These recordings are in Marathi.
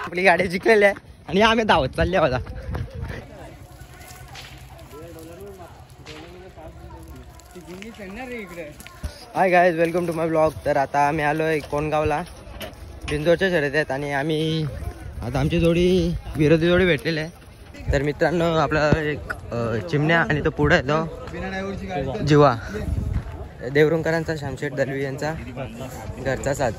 आपली गाडी जिंकलेली आहे आणि आम्ही धावत चालले होता. Hi guys, welcome to my blog. तर आता आम्ही आलोय कोणगावला, बिंजोरच्या शर्यत आहेत आणि आम्ही आता आमची जोडी विरोधी जोडी भेटलेली आहे. तर मित्रांनो, आपला एक चिमण्या आणि तो पुढे येतो जीवा, देवरुंकरांचा, शामशेठ दलवी यांचा घरचा साज.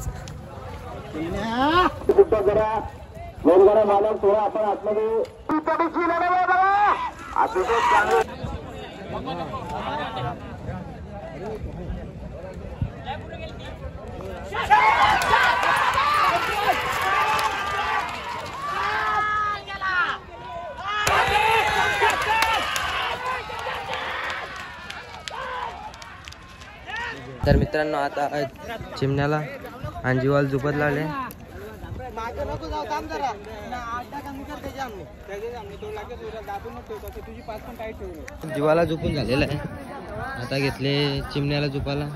तर मित्रांनो, आता चिमण्याला आणि जीवाला झोपत लावले. जीवाला झोपून झालेला आहे. आता घेतले चिमण्याला झोपाला.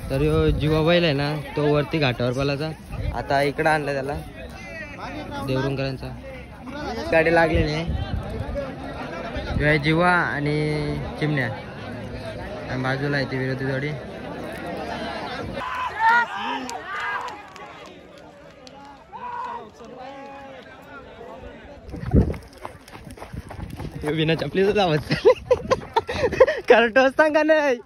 तर यो जीवा बैल आहे ना, तो वरती घाटावर पालाचा. आता इकडं आणलं त्याला, देवरुंकरांचा. गाडी लागलेली आहे. जीवा आणि चिमण्या आणि बाजूला आहे ती विरोधी जोडी. बिना चपलीच लावत करत असताना का नाही.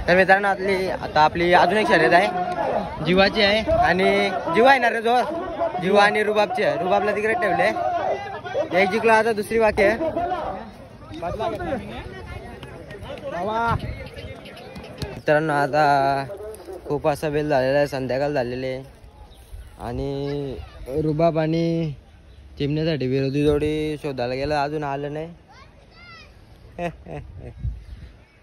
तर मित्रांनो, आपली अजून एक शर्यत आहे, जीवाची आहे. आणि जीवा येणार रे जो जीवा आणि रुबाबची आहे. रुबाबला तिकडे ठेवले, एक जिंकला, आता दुसरी बाकी आहे. मित्रांनो, आता खूप असा बेल झालेला आहे, संध्याकाळ झालेली आहे आणि रुबाब आणि चिमण्यासाठी विरोधी जोडी शोधायला गेला, अजून आलं नाही.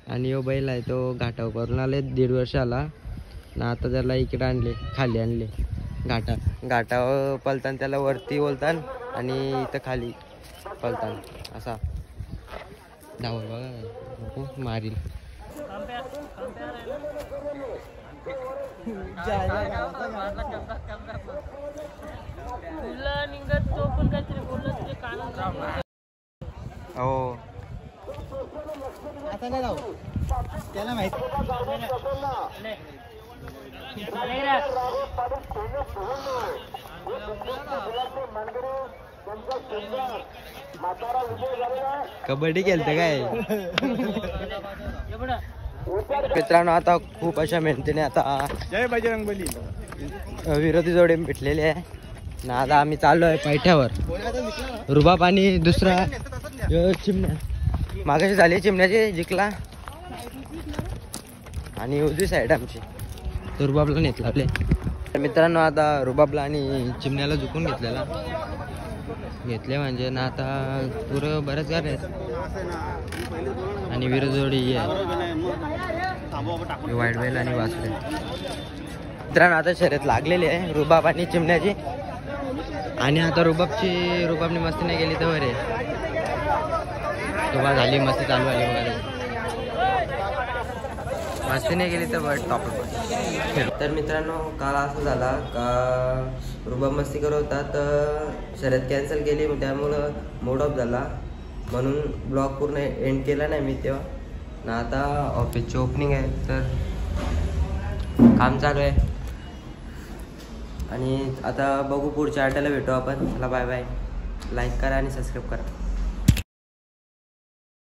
आणि यो बैल आहे तो घाटावर करून आले, 1.5 वर्ष आला ना. आता त्याला इकडे आणले, खाली आणले. घाटावर पलतान त्याला वरती बोलतान आणि इथं खाली पलतान. असा धावल बघा, मारील. हो, आता नाही जाऊ, त्याला माहिती. कबड्डी खेळते काय मित्रांनो. आता खूप अशा मेहनतीने आता जय बजरंगबली विरोधी जोडी भेटलेली आहे ना. आता आम्ही चाललो आहे पैठ्यावर. रुबाब आणि दुसरा चिमण्या मागाशी झाली, चिमण्याची जिंकला. आणि उजवी साईड आमची, तो रुबाबला नेत लावले. मित्रांनो, आता रुबाबला आणि चिमण्याला झुकून घेतले म्हणजे ना. आता पुरं बरेच गार आहेत आणि विरोधी जोडी आहे, वाईट बैल आणि वासरे. मित्रांनो, आता शर्यत लागलेली आहे रुबाब आणि चिमण्याची. आणि आता रुबाबनी मस्ती नाही गेली तर बरे, तेव्हा झाली मस्ती चालू आली वगैरे. मस्ती नाही गेली तर टॉप. तर मित्रांनो, काल असं झाला का रुबाब मस्ती करत होता, तर शर्यत कॅन्सल केली, त्यामुळं मूड ऑफ झाला. म्हणून ब्लॉग पूर्ण एंड केला नाही मी तेव्हा ना. आता ऑफिसची ओपनिंग आहे, तर काम चालू आहे. आणि आता बघू, पुढच्या आठवड्याला भेटू आपण. चला, बाय बाय. लाईक करा आणि सबस्क्राईब करा.